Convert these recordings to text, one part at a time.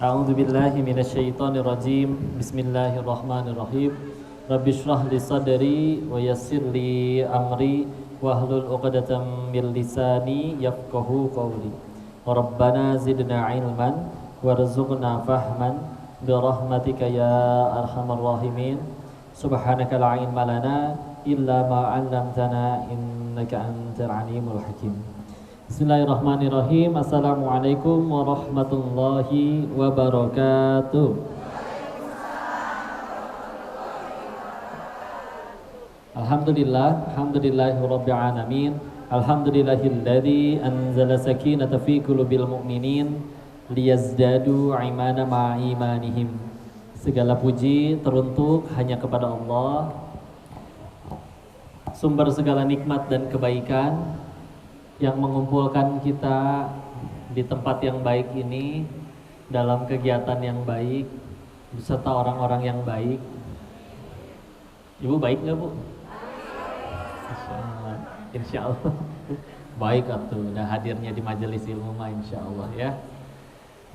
A'udzu billahi minasyaitonir rajim. Bismillahirrahmanirrahim. Rabbi shrah li sadri wa yassir li amri wahlul 'uqdatam min lisani yafqahu qawli. Rabbana zidna ilman warzuqna fahman bi rahmatika ya arhamar rahimin. Subhanaka la ilma lana illa ma 'allamtana innaka antal alimul hakim. Bismillahirrahmanirrahim. Assalamualaikum warahmatullahi wabarakatuh. Alhamdulillahirabbil alamin. Alhamdulillahilladzi anzala sakinata fi qulubil mu'minin liyazdadu imana ma'a imanihim. Segala puji teruntuk hanya kepada Allah, sumber segala nikmat dan kebaikan, yang mengumpulkan kita di tempat yang baik ini dalam kegiatan yang baik beserta orang-orang yang baik. Ibu baik nggak, Bu? Insya Allah baik atuh, udah hadirnya di majelis ilmu insya Allah ya.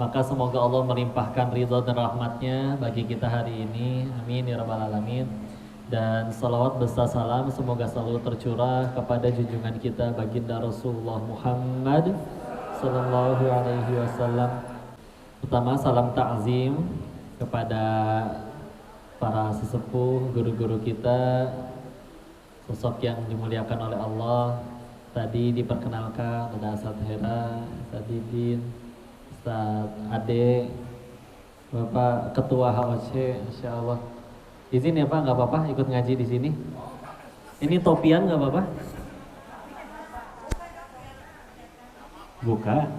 Maka semoga Allah melimpahkan ridha dan rahmatnya bagi kita hari ini, amin ya rabbal alamin. Dan salawat beserta salam semoga selalu tercurah kepada junjungan kita baginda Rasulullah Muhammad sallallahu alaihi wasallam. Pertama salam ta'zim kepada para sesepuh, guru-guru kita, sosok yang dimuliakan oleh Allah. Tadi diperkenalkan ada Ustaz Hera, Ustaz Didin, Ustaz Ade, Bapak Ketua HOC, insyaallah. Izin ya Pak, nggak apa-apa ikut ngaji di sini. Ini topian nggak apa-apa? Buka.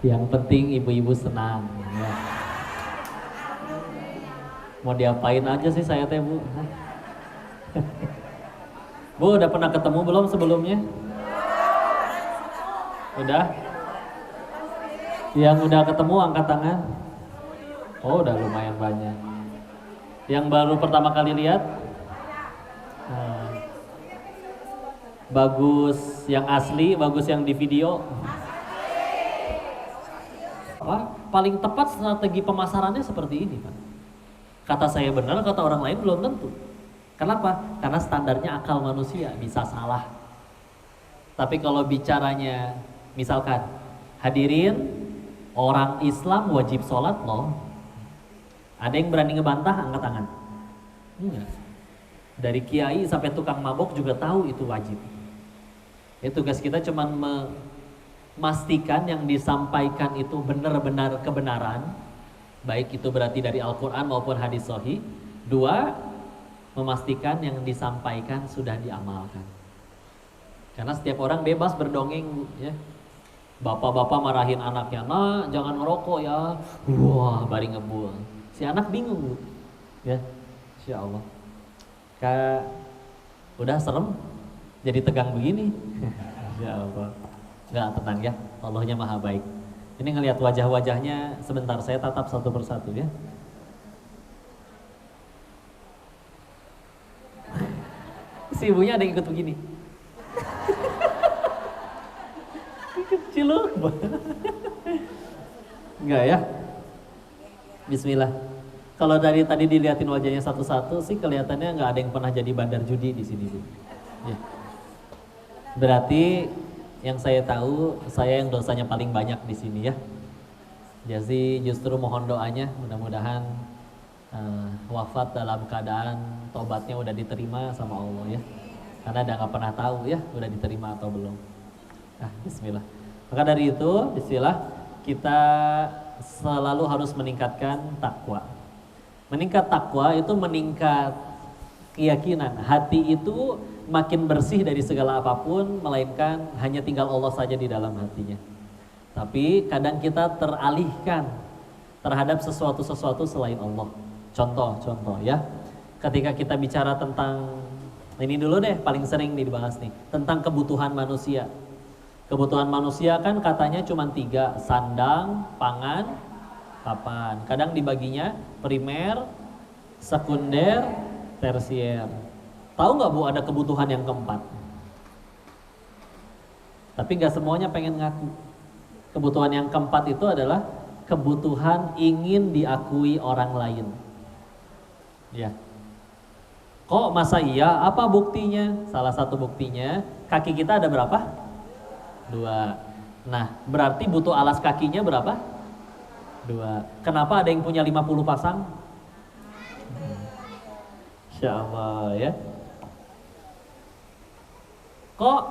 Yang penting ibu-ibu senang. Ya. Mau diapain aja sih saya teh, Bu? Bu, udah pernah ketemu belum sebelumnya? Udah? Yang udah ketemu angkat tangan. Oh, udah lumayan banyak. Yang baru pertama kali lihat? Bagus yang asli, bagus yang di video. Paling tepat strategi pemasarannya seperti ini, Pak. Kata saya benar, kata orang lain belum tentu. Kenapa? Karena standarnya akal manusia bisa salah. Tapi kalau bicaranya, misalkan hadirin orang Islam wajib sholat loh. Ada yang berani ngebantah? Angkat tangan. Enggak. Dari kiai sampai tukang mabok juga tahu itu wajib. Ya, tugas kita cuma memastikan yang disampaikan itu benar-benar kebenaran. Baik itu berarti dari Al-Quran maupun hadis sahih. Dua, memastikan yang disampaikan sudah diamalkan. Karena setiap orang bebas berdongeng ya. Bapak-bapak marahin anaknya, "Nah, jangan ngerokok ya." Wah, bari ngebul. Si anak bingung. Ya. Insyaallah. Udah serem jadi tegang begini. Insyaallah. Enggak, tenang ya. Allahnya Maha baik. Ini ngelihat wajah-wajahnya sebentar, saya tatap satu persatu ya. Si ibunya ada yang ikut begini. Kecil loh. Enggak ya? Bismillah. Kalau dari tadi dilihatin wajahnya satu-satu sih kelihatannya nggak ada yang pernah jadi bandar judi di sini, Bu. Ya. Berarti yang saya tahu saya yang dosanya paling banyak di sini ya. Jadi justru mohon doanya mudah-mudahan wafat dalam keadaan tobatnya udah diterima sama Allah ya. Karena dia nggak pernah tahu ya udah diterima atau belum. Bismillah. Maka dari itu, bismillah, kita selalu harus meningkatkan takwa. Meningkat takwa itu meningkat keyakinan. Hati itu makin bersih dari segala apapun, melainkan hanya tinggal Allah saja di dalam hatinya. Tapi kadang kita teralihkan terhadap sesuatu-sesuatu selain Allah. Contoh ya. Ketika kita bicara tentang, ini dulu deh paling sering dibahas nih, tentang kebutuhan manusia. Kebutuhan manusia kan katanya cuma 3, sandang, pangan, papan. Kadang dibaginya primer, sekunder, tersier. Tahu nggak Bu ada kebutuhan yang keempat? Tapi nggak semuanya pengen ngaku. Kebutuhan yang keempat itu adalah kebutuhan ingin diakui orang lain. Ya. Kok masa iya? Apa buktinya? Salah satu buktinya, kaki kita ada berapa? 2. Nah, berarti butuh alas kakinya berapa? 2. Kenapa ada yang punya 50 pasang? Insya Allah ya. Kok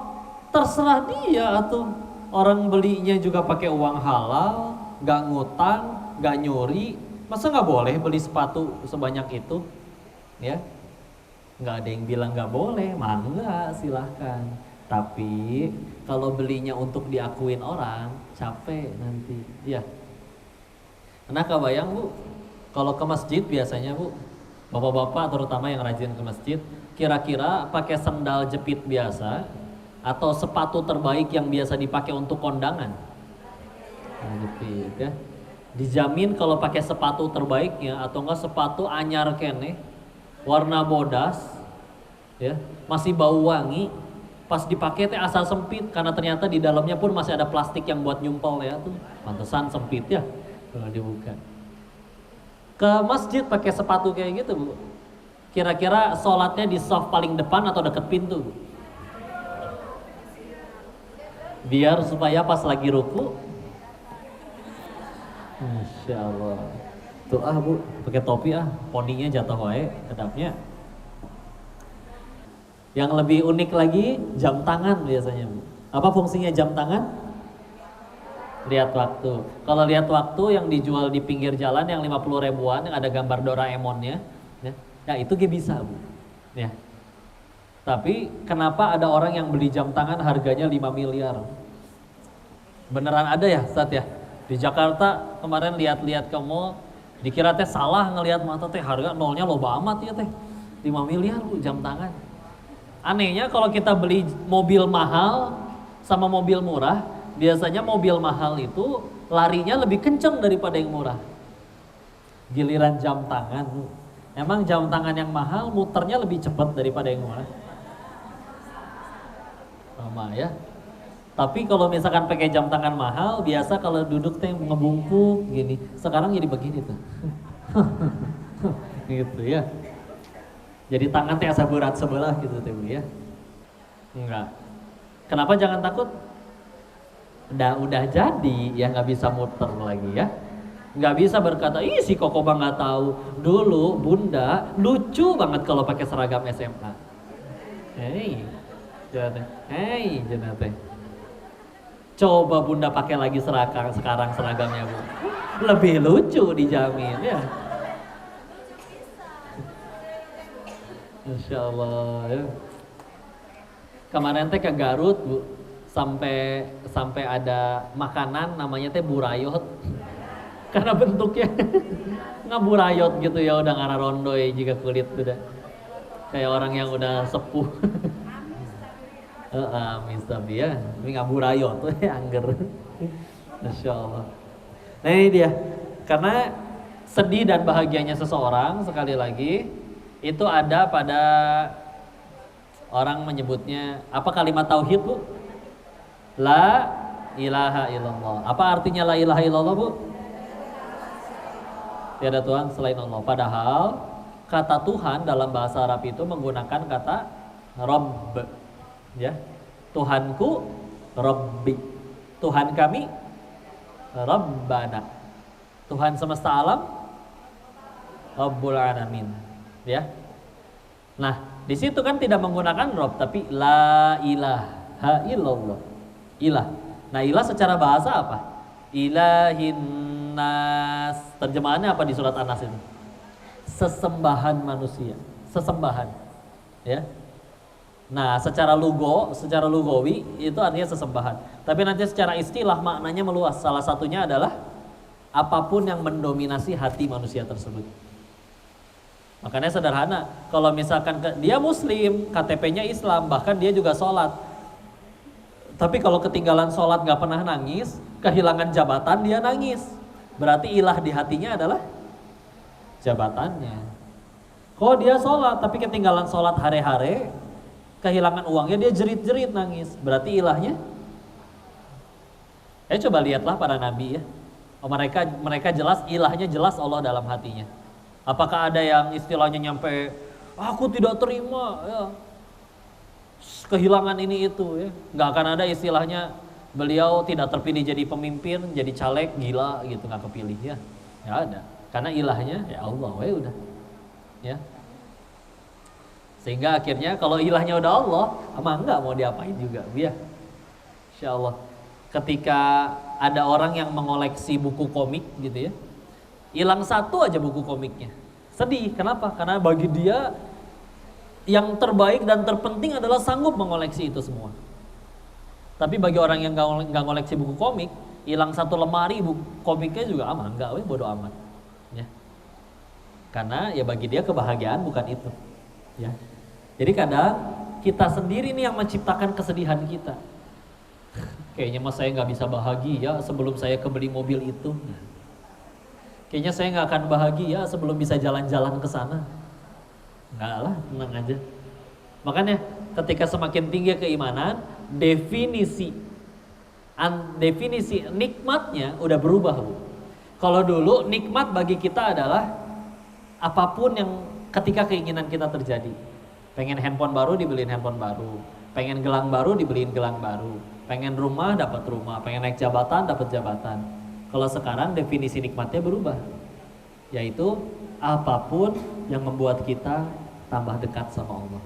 terserah dia tuh, orang belinya juga pakai uang halal, gak ngutang, gak nyuri, masa gak boleh beli sepatu sebanyak itu? Ya, gak ada yang bilang gak boleh, mangga silahkan. Tapi kalau belinya untuk diakuin orang, capek nanti. Ya. Nah kebayang Bu, kalau ke masjid biasanya Bu, bapak-bapak terutama yang rajin ke masjid, kira-kira pakai sendal jepit biasa atau sepatu terbaik yang biasa dipakai untuk kondangan? Jepit ya. Dijamin kalau pakai sepatu terbaiknya atau enggak sepatu anyar kene, warna bodas, ya, masih bau wangi, pas dipakai teh asal sempit karena ternyata di dalamnya pun masih ada plastik yang buat nyumpel ya tuh, pantesan sempit ya kalau dibuka. Ke masjid pakai sepatu kayak gitu Bu, kira-kira sholatnya di saf paling depan atau deket pintu Bu? Biar supaya pas lagi ruku, Masya Allah, tuh Bu pakai topi poninya jatuh wae kedapnya. Yang lebih unik lagi jam tangan biasanya Bu. Apa fungsinya jam tangan? Lihat waktu. Kalau lihat waktu yang dijual di pinggir jalan yang 50 ribuan yang ada gambar Doraemonnya, ya itu ge bisa Bu. Ya. Tapi kenapa ada orang yang beli jam tangan harganya 5 miliar? Beneran ada ya Ustaz ya? Di Jakarta kemarin lihat-lihat ke mall, dikira teh salah ngelihat mata teh harga nolnya loba amat ya teh. 5 miliar Bu jam tangan. Anehnya kalau kita beli mobil mahal sama mobil murah, biasanya mobil mahal itu larinya lebih kenceng daripada yang murah. Giliran jam tangan, emang jam tangan yang mahal muternya lebih cepat daripada yang murah. Sama ya. Tapi kalau misalkan pakai jam tangan mahal, biasa kalau duduk teh ngebungkuk gini. Sekarang jadi begini tuh. Gitu ya. Jadi tangan teh asa berat sebelah gitu teh Bu ya. Enggak. Kenapa jangan takut? Udah jadi ya, nggak bisa muter lagi ya. Nggak bisa berkata, ih si Koko bang nggak tahu. Dulu Bunda lucu banget kalau pakai seragam SMA. Hei, jenate. Coba Bunda pakai lagi sekarang seragamnya Bu. Lebih lucu dijamin ya. Insya Allah ya. Kemarin teh ke Garut Bu, sampai ada makanan namanya teh burayot. Karena bentuknya ngaburayot gitu ya, udah ngararondoy jika kulit udah kayak orang yang udah sepuh. Amis tapi ya, ini ngaburayot tuh angger. Masya Allah. Nah ini dia, karena sedih dan bahagianya seseorang sekali lagi itu ada pada orang menyebutnya apa kalimat tauhid Bu? La ilaha illallah. Apa artinya la ilaha illallah Bu? Tiada Tuhan selain Allah. Padahal kata Tuhan dalam bahasa Arab itu menggunakan kata Rabb. Ya. Tuhanku Rabbi. Tuhan kami Rabbana. Tuhan semesta alam Rabbul Alamin. Ya. Nah, di situ kan tidak menggunakan Rabb tapi la ilaha illallah. Ilah. Nah, ilah secara bahasa apa? Ilahin nas. Terjemahannya apa di surat An-Nas itu? Sesembahan manusia, sesembahan. Ya. Nah, secara lugawi itu artinya sesembahan. Tapi nanti secara istilah maknanya meluas. Salah satunya adalah apapun yang mendominasi hati manusia tersebut. Makanya sederhana, kalau misalkan dia muslim, KTP-nya Islam, bahkan dia juga sholat. Tapi kalau ketinggalan sholat gak pernah nangis, kehilangan jabatan dia nangis. Berarti ilah di hatinya adalah jabatannya. Kok dia sholat tapi ketinggalan sholat hare-hare, kehilangan uangnya, dia jerit-jerit nangis. Berarti ilahnya? Coba lihatlah para nabi ya. Mereka jelas ilahnya, jelas Allah dalam hatinya. Apakah ada yang istilahnya nyampe aku tidak terima ya, kehilangan ini itu ya? Nggak akan ada istilahnya beliau tidak terpilih jadi pemimpin, jadi caleg, gila gitu, nggak kepilih ya. Nggak ada. Karena ilahnya ya Allah, ya udah. Ya. Sehingga akhirnya kalau ilahnya udah Allah, emang enggak mau diapain juga, ya. Insya Allah. Ketika ada orang yang mengoleksi buku komik gitu ya, hilang satu aja buku komiknya, sedih. Kenapa? Karena bagi dia yang terbaik dan terpenting adalah sanggup mengoleksi itu semua. Tapi bagi orang yang nggak ngoleksi buku komik, hilang satu lemari buku komiknya juga aman, enggak, bodo amat. Ya. Karena ya bagi dia kebahagiaan bukan itu. Ya. Jadi kadang kita sendiri nih yang menciptakan kesedihan kita. Kayaknya mas saya nggak bisa bahagia sebelum saya kebeli mobil itu. Kayaknya saya nggak akan bahagia sebelum bisa jalan-jalan ke sana. Enggak lah, tenang aja. Makanya ketika semakin tinggi keimanan, definisi nikmatnya udah berubah, Bu. Kalau dulu nikmat bagi kita adalah apapun yang ketika keinginan kita terjadi. Pengen handphone baru dibeliin handphone baru, pengen gelang baru dibeliin gelang baru, pengen rumah dapat rumah, pengen naik jabatan dapat jabatan. Kalau sekarang definisi nikmatnya berubah, yaitu apapun yang membuat kita tambah dekat sama Allah.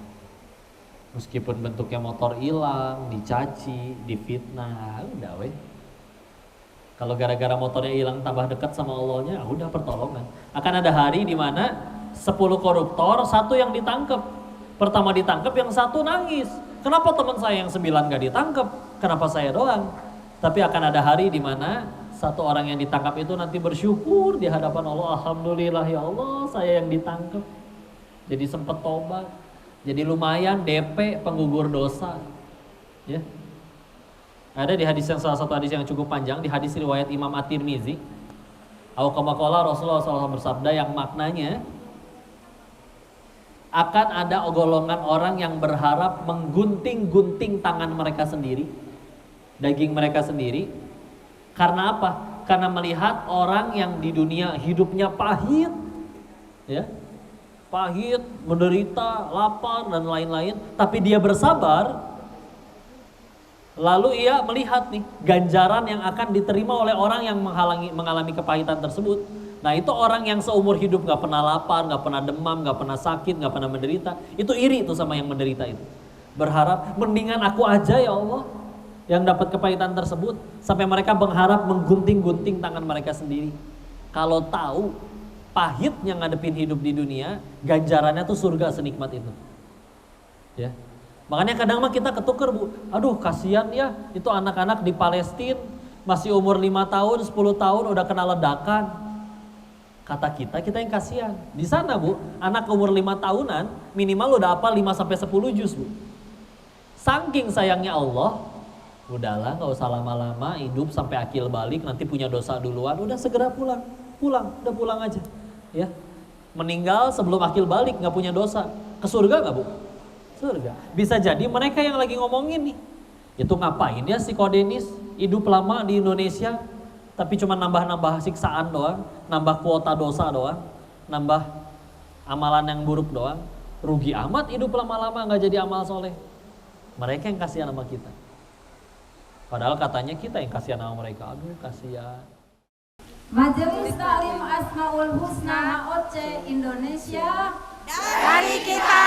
Meskipun bentuknya motor hilang, dicaci, difitnah, udah weh. Kalau gara-gara motornya hilang tambah dekat sama Allahnya, udah pertolongan. Akan ada hari di mana 10 koruptor, 1 yang ditangkap. Pertama ditangkap, yang 1 nangis. Kenapa teman saya yang 9 gak ditangkap? Kenapa saya doang? Tapi akan ada hari di mana 1 orang yang ditangkap itu nanti bersyukur di hadapan Allah. Alhamdulillah ya Allah, saya yang ditangkap. Jadi sempat tobat. Jadi lumayan DP penggugur dosa. Ya. Ada di hadis yang salah satu hadis yang cukup panjang, di hadis riwayat Imam At-Tirmizi. Au kama qala Rasulullah SAW bersabda yang maknanya akan ada golongan orang yang berharap menggunting-gunting tangan mereka sendiri, daging mereka sendiri. Karena apa? Karena melihat orang yang di dunia hidupnya pahit, ya, pahit, menderita, lapar dan lain-lain, tapi dia bersabar. Lalu ia melihat nih ganjaran yang akan diterima oleh orang yang mengalami kepahitan tersebut. Nah itu orang yang seumur hidup gak pernah lapar, gak pernah demam, gak pernah sakit, gak pernah menderita. Itu iri tuh sama yang menderita itu. Berharap mendingan aku aja ya Allah yang dapat kepahitan tersebut. Sampai mereka berharap menggunting-gunting tangan mereka sendiri. Kalau tahu pahitnya ngadepin hidup di dunia, ganjarannya tuh surga senikmat itu. Ya. Makanya kadang mah kita ketuker, Bu. Aduh kasihan ya, itu anak-anak di Palestina masih umur 5 tahun, 10 tahun udah kena ledakan. Kata kita yang kasihan. Di sana, Bu, anak umur 5 tahunan minimal udah hafal 5 sampai 10 juz, Bu. Saking sayangnya Allah, udahlah enggak usah lama-lama hidup sampai akil balik, nanti punya dosa duluan, udah segera pulang, udah pulang aja. Ya. Meninggal sebelum akil balik, enggak punya dosa. Ke surga enggak, Bu? Surga. Bisa jadi mereka yang lagi ngomongin nih, itu ngapain ya si Kodenis hidup lama di Indonesia tapi cuma nambah-nambah siksaan doang, nambah kuota dosa doang, nambah amalan yang buruk doang. Rugi amat hidup lama-lama gak jadi amal soleh. Mereka yang kasihan sama kita, padahal katanya kita yang kasihan sama mereka. Aduh kasihan. Majelis Taklim Asmaul Husna HOC Indonesia, dari kita